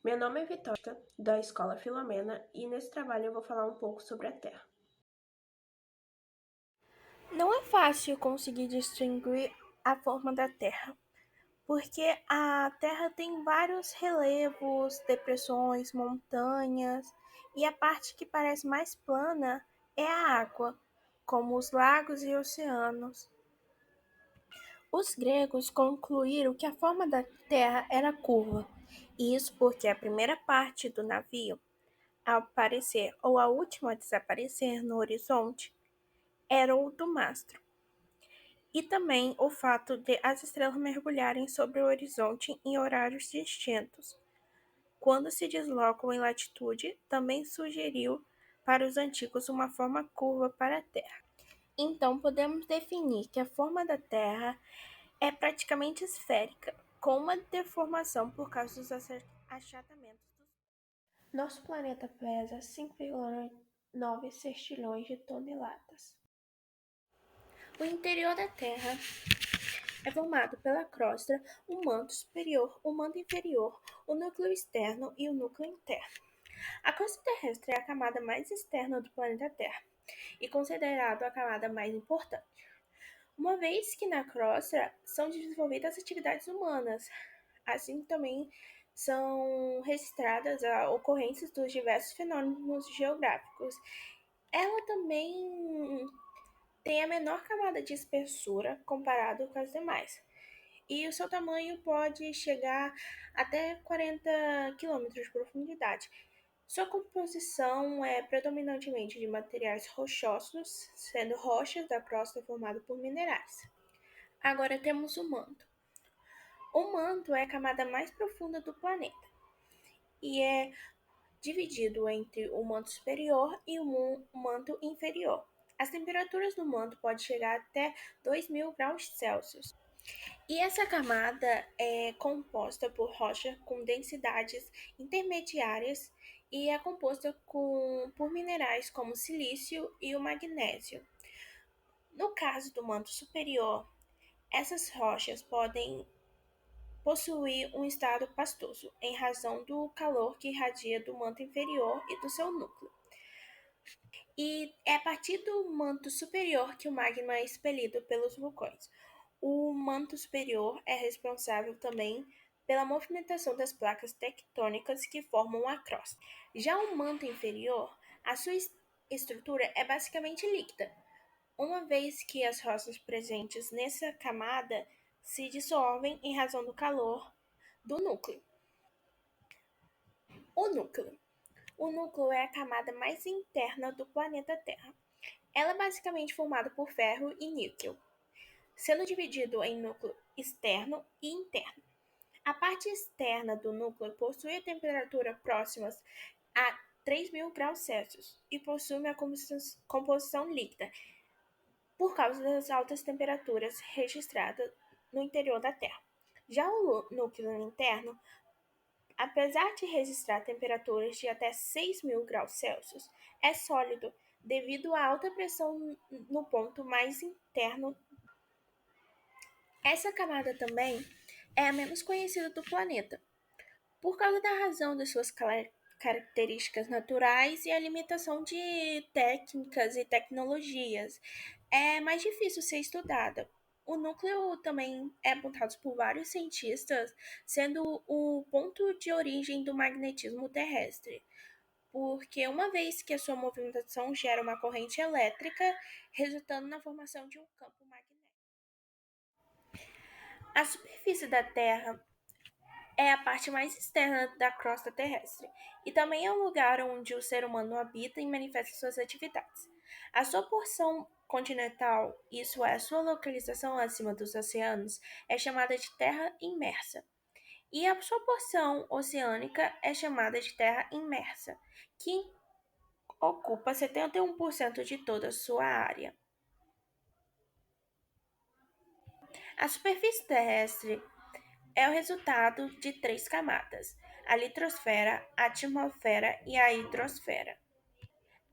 Meu nome é Vitória, da Escola Filomena, e nesse trabalho eu vou falar um pouco sobre a Terra. Não é fácil conseguir distinguir a forma da Terra, porque a Terra tem vários relevos, depressões, montanhas, e a parte que parece mais plana é a água, como os lagos e oceanos. Os gregos concluíram que a forma da Terra era curva, e isso porque a primeira parte do navio, ao aparecer ou a última a desaparecer no horizonte, era o do mastro. E também o fato de as estrelas mergulharem sobre o horizonte em horários distintos, quando se deslocam em latitude, também sugeriu para os antigos uma forma curva para a Terra. Então, podemos definir que a forma da Terra é praticamente esférica, com uma deformação por causa dos achatamentos dos. Nosso planeta pesa 5,9 sextilhões de toneladas. O interior da Terra é formado pela crosta, o manto superior, o manto inferior, o núcleo externo e o núcleo interno. A crosta terrestre é a camada mais externa do planeta Terra e considerada a camada mais importante, uma vez que na crosta são desenvolvidas atividades humanas, assim também são registradas as ocorrências dos diversos fenômenos geográficos. Ela também tem a menor camada de espessura comparado com as demais, e o seu tamanho pode chegar até 40 quilômetros de profundidade. Sua composição é predominantemente de materiais rochosos, sendo rochas da crosta formadas por minerais. Agora temos o manto. O manto é a camada mais profunda do planeta e é dividido entre o manto superior e o manto inferior. As temperaturas do manto podem chegar até 2.000 graus Celsius. E essa camada é composta por rocha com densidades intermediárias e é composta por minerais como o silício e o magnésio. No caso do manto superior, essas rochas podem possuir um estado pastoso, em razão do calor que irradia do manto inferior e do seu núcleo. E é a partir do manto superior que o magma é expelido pelos vulcões. O manto superior é responsável também pela movimentação das placas tectônicas que formam a crosta. Já o manto inferior, a sua estrutura é basicamente líquida, uma vez que as rochas presentes nessa camada se dissolvem em razão do calor do núcleo. O núcleo. O núcleo é a camada mais interna do planeta Terra. Ela é basicamente formada por ferro e níquel, sendo dividido em núcleo externo e interno. A parte externa do núcleo possui a temperatura próximas a 3.000 graus Celsius e possui uma composição líquida, por causa das altas temperaturas registradas no interior da Terra. Já o núcleo interno, apesar de registrar temperaturas de até 6.000 graus Celsius, é sólido devido à alta pressão no ponto mais interno. Essa camada também é a menos conhecida do planeta, por causa da razão de suas características naturais e a limitação de técnicas e tecnologias. É mais difícil ser estudada. O núcleo também é apontado por vários cientistas, sendo o ponto de origem do magnetismo terrestre, porque uma vez que a sua movimentação gera uma corrente elétrica, resultando na formação de um campo magnético. A superfície da Terra é a parte mais externa da crosta terrestre e também é o lugar onde o ser humano habita e manifesta suas atividades. A sua porção continental, isso é, a sua localização acima dos oceanos, é chamada de terra imersa. E a sua porção oceânica é chamada de terra imersa, que ocupa 71% de toda a sua área. A superfície terrestre é o resultado de três camadas: a litrosfera, a atmosfera e a hidrosfera.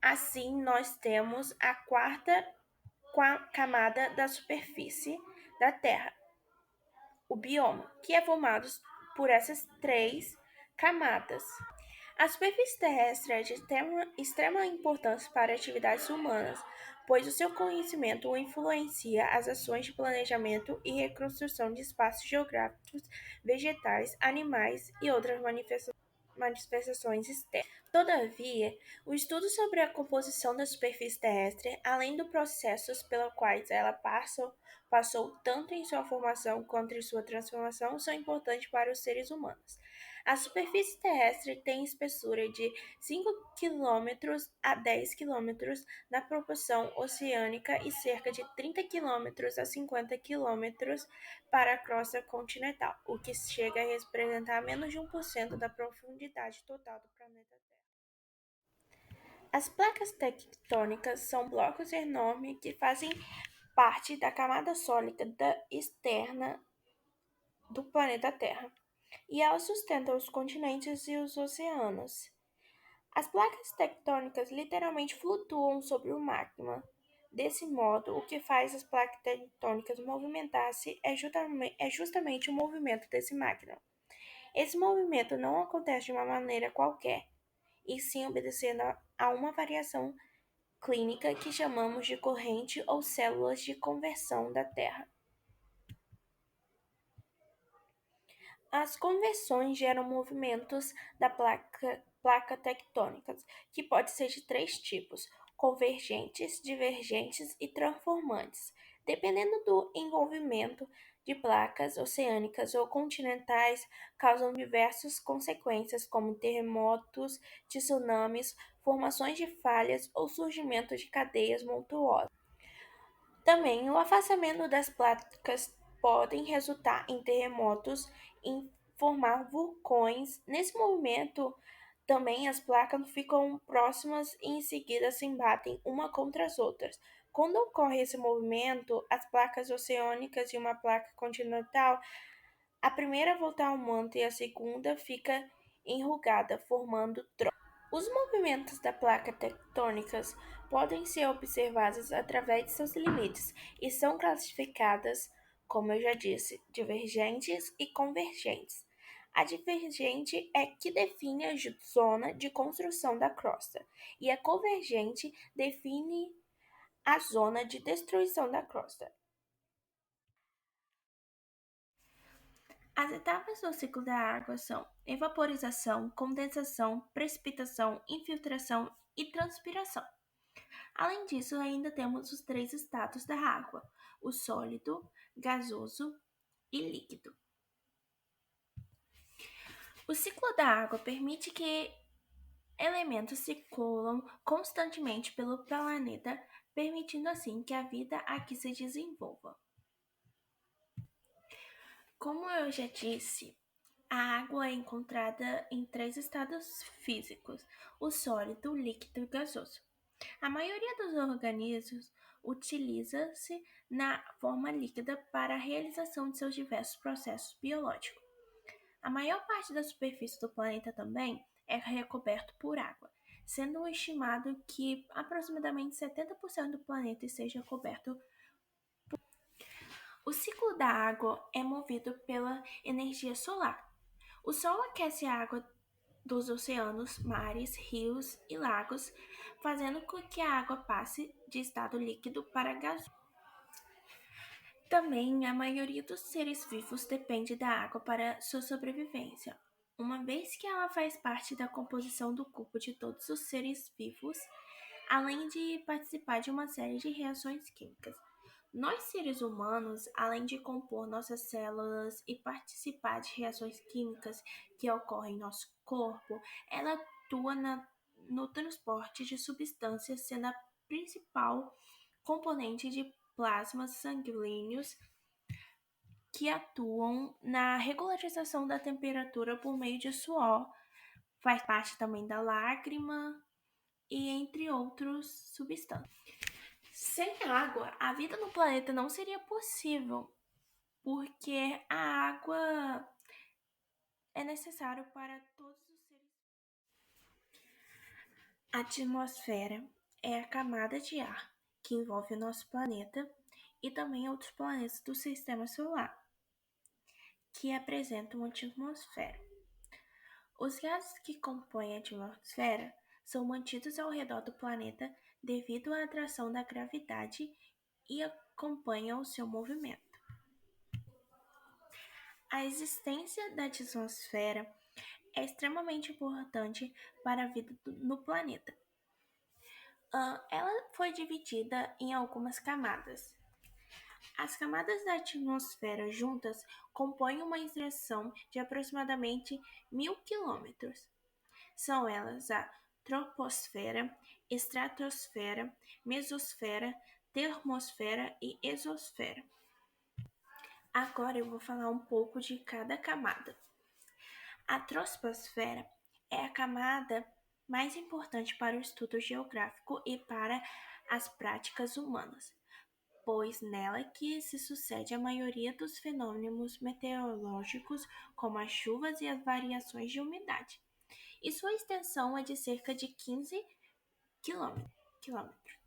Assim, nós temos a quarta camada da superfície da Terra, o bioma, que é formado por essas três Camadas. A superfície terrestre é de extrema importância para atividades humanas, pois o seu conhecimento influencia as ações de planejamento e reconstrução de espaços geográficos, vegetais, animais e outras manifestações externas. Todavia, o estudo sobre a composição da superfície terrestre, além dos processos pelos quais ela passou tanto em sua formação quanto em sua transformação, são importantes para os seres humanos. A superfície terrestre tem espessura de 5 quilômetros a 10 quilômetros na proporção oceânica e cerca de 30 quilômetros a 50 quilômetros para a crosta continental, o que chega a representar menos de 1% da profundidade total do planeta Terra. As placas tectônicas são blocos enormes que fazem parte da camada sólida externa do planeta Terra, e elas sustentam os continentes e os oceanos. As placas tectônicas literalmente flutuam sobre o magma. Desse modo, o que faz as placas tectônicas movimentar-se é justamente o movimento desse magma. Esse movimento não acontece de uma maneira qualquer, e sim obedecendo a uma variação clínica que chamamos de corrente ou células de conversão da Terra. As conversões geram movimentos da placa tectônicas, que pode ser de três tipos: convergentes, divergentes e transformantes. Dependendo do envolvimento de placas oceânicas ou continentais, causam diversas consequências, como terremotos, tsunamis, formações de falhas ou surgimento de cadeias montuosas. Também, o afastamento das placas podem resultar em terremotos e formar vulcões. Nesse movimento, também as placas ficam próximas e em seguida se embatem uma contra as outras. Quando ocorre esse movimento, as placas oceânicas e uma placa continental, a primeira volta ao manto e a segunda fica enrugada, formando troncos. Os movimentos da placa tectônicas podem ser observados através de seus limites e são classificadas, como eu já disse, divergentes e convergentes. A divergente é que define a zona de construção da crosta, e a convergente define a zona de destruição da crosta. As etapas do ciclo da água são evaporização, condensação, precipitação, infiltração e transpiração. Além disso, ainda temos os três estados da água: o sólido, gasoso e líquido. O ciclo da água permite que elementos circulam constantemente pelo planeta, permitindo assim que a vida aqui se desenvolva. Como eu já disse, a água é encontrada em três estados físicos: o sólido, o líquido e o gasoso. A maioria dos organismos utiliza-se na forma líquida para a realização de seus diversos processos biológicos. A maior parte da superfície do planeta também é recoberto por água, sendo estimado que aproximadamente 70% do planeta esteja coberto. O ciclo da água é movido pela energia solar. O Sol aquece a água dos oceanos, mares, rios e lagos, fazendo com que a água passe de estado líquido para gasoso. Também a maioria dos seres vivos depende da água para sua sobrevivência, uma vez que ela faz parte da composição do corpo de todos os seres vivos, além de participar de uma série de reações químicas. Nós, seres humanos, além de compor nossas células e participar de reações químicas que ocorrem em nosso corpo, ela atua no transporte de substâncias, sendo a principal componente de plasmas sanguíneos que atuam na regularização da temperatura por meio de suor, faz parte também da lágrima e entre outras substâncias. Sem água, a vida no planeta não seria possível, porque a água é necessária para todos os seres. A atmosfera é a camada de ar que envolve o nosso planeta e também outros planetas do sistema solar, que apresentam uma atmosfera. Os gases que compõem a atmosfera são mantidos ao redor do planeta devido à atração da gravidade e acompanham o seu movimento. A existência da atmosfera é extremamente importante para a vida no planeta. Ela foi dividida em algumas camadas. As camadas da atmosfera juntas compõem uma extensão de aproximadamente 1.000 quilômetros. São elas a troposfera, estratosfera, mesosfera, termosfera e exosfera. Agora eu vou falar um pouco de cada camada. A troposfera é a camada mais importante para o estudo geográfico e para as práticas humanas, pois nela que se sucede a maioria dos fenômenos meteorológicos, como as chuvas e as variações de umidade. E sua extensão é de cerca de 15 quilômetros.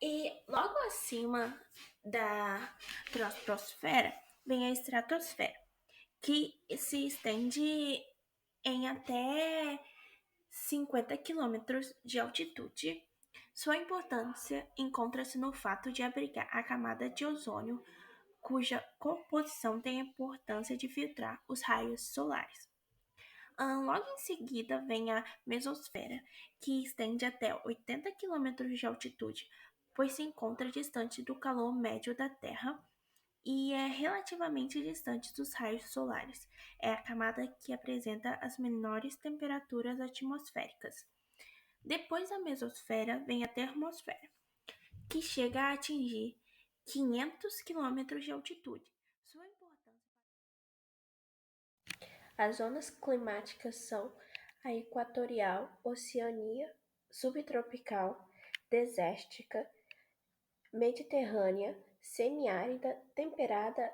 E logo acima da troposfera vem a estratosfera, que se estende em até 50 quilômetros de altitude. Sua importância encontra-se no fato de abrigar a camada de ozônio, cuja composição tem a importância de filtrar os raios solares. Logo em seguida vem a mesosfera, que estende até 80 quilômetros de altitude, pois se encontra distante do calor médio da Terra e é relativamente distante dos raios solares. É a camada que apresenta as menores temperaturas atmosféricas. Depois da mesosfera vem a termosfera, que chega a atingir 500 quilômetros de altitude. Sua importância. As zonas climáticas são a equatorial, oceania, subtropical, desértica, mediterrânea, semiárida, temperada